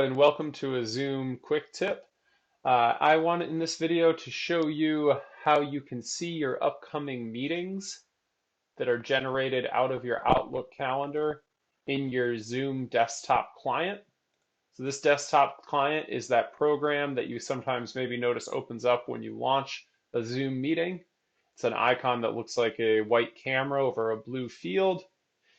And welcome to a Zoom quick tip. I want in this video to show you how you can see your upcoming meetings that are generated out of your Outlook calendar in your Zoom desktop client. So this desktop client is that program that you sometimes maybe notice opens up when you launch a Zoom meeting. It's an icon that looks like a white camera over a blue field.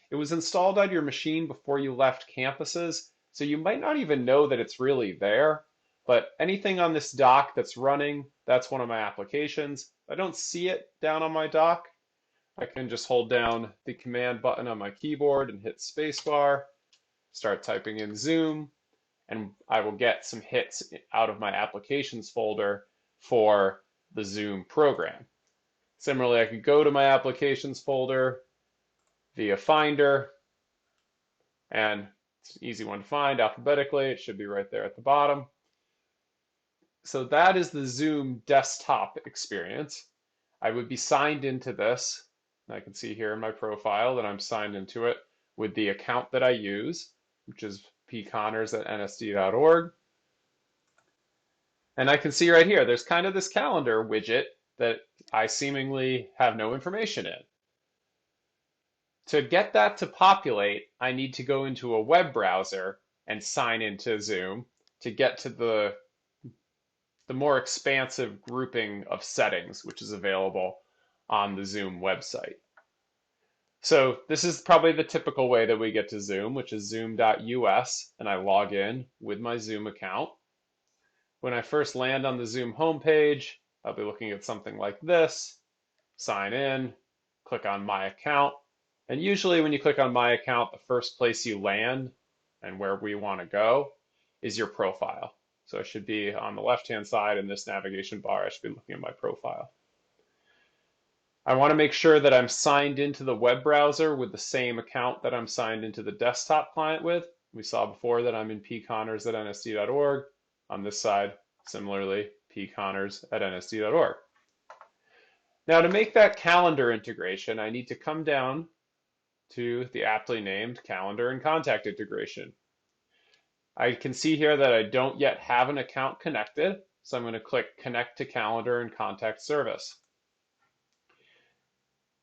It was installed on your machine before you left campuses, so you might not even know that it's really there. But anything on this dock that's running, that's one of my applications. If I don't see it down on my dock, I can just hold down the command button on my keyboard and hit spacebar, start typing in Zoom, and I will get some hits out of my applications folder for the Zoom program. Similarly, I could go to my applications folder via Finder, and it's an easy one to find alphabetically. It should be right there at the bottom. So that is the Zoom desktop experience. I would be signed into this. I can see here in my profile that I'm signed into it with the account that I use, which is pconnors@nsd.org. And I can see right here, there's kind of this calendar widget that I seemingly have no information in. To get that to populate, I need to go into a web browser and sign into Zoom to get to the more expansive grouping of settings, which is available on the Zoom website. So this is probably the typical way that we get to Zoom, which is zoom.us, and I log in with my Zoom account. When I first land on the Zoom homepage, I'll be looking at something like this, sign in, click on my account. And usually when you click on my account, the first place you land and where we want to go is your profile. So it should be on the left-hand side in this navigation bar. I should be looking at my profile. I want to make sure that I'm signed into the web browser with the same account that I'm signed into the desktop client with. We saw before that I'm in pconnors@nsd.org. On this side, similarly, pconnors@nsd.org. Now to make that calendar integration, I need to come down to the aptly named calendar and contact integration. I can see here that I don't yet have an account connected, so I'm going to click Connect to Calendar and Contact Service.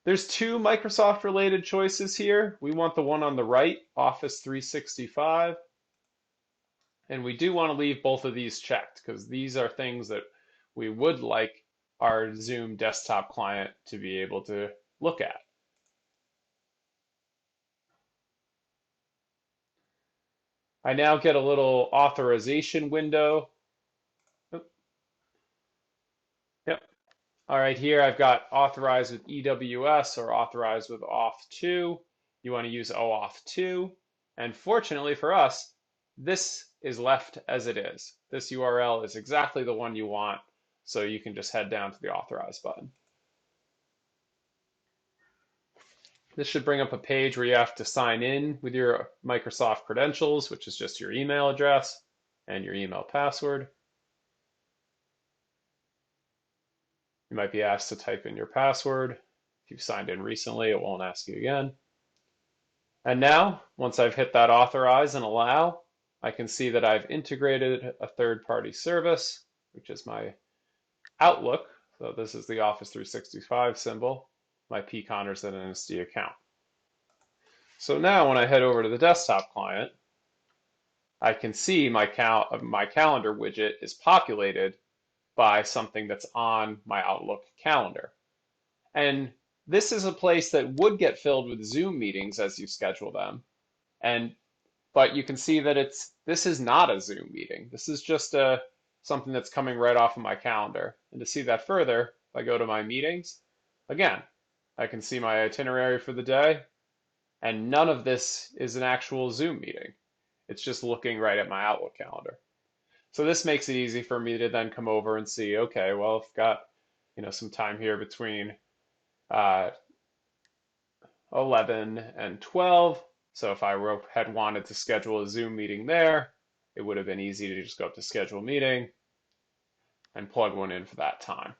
There's two Microsoft related choices here. We want the one on the right, Office 365, and we do want to leave both of these checked because these are things that we would like our Zoom desktop client to be able to look at. I now get a little authorization window. Yep. All right, here I've got authorized with EWS or authorized with auth2. You want to use OAuth2. And fortunately for us, this is left as it is. This URL is exactly the one you want, so you can just head down to the authorize button. This should bring up a page where you have to sign in with your Microsoft credentials, which is just your email address and your email password. You might be asked to type in your password. If you've signed in recently, it won't ask you again. And now, once I've hit that authorize and allow, I can see that I've integrated a third-party service, which is my Outlook. So this is the Office 365 symbol, my pconnors@nsd account. So now when I head over to the desktop client, I can see my calendar widget is populated by something that's on my Outlook calendar. And this is a place that would get filled with Zoom meetings as you schedule them. But you can see that this is not a Zoom meeting. This is just something that's coming right off of my calendar. And to see that further, if I go to my meetings, again, I can see my itinerary for the day, and none of this is an actual Zoom meeting. It's just looking right at my Outlook calendar. So this makes it easy for me to then come over and see, okay, well, I've got some time here between 11 and 12. So if I had wanted to schedule a Zoom meeting there, it would have been easy to just go up to schedule meeting and plug one in for that time.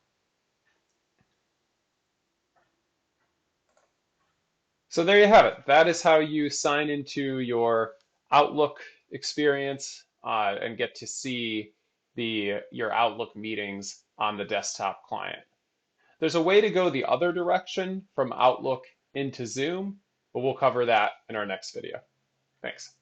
So there you have it. That is how you sign into your Outlook experience and get to see your Outlook meetings on the desktop client. There's a way to go the other direction from Outlook into Zoom, but we'll cover that in our next video. Thanks.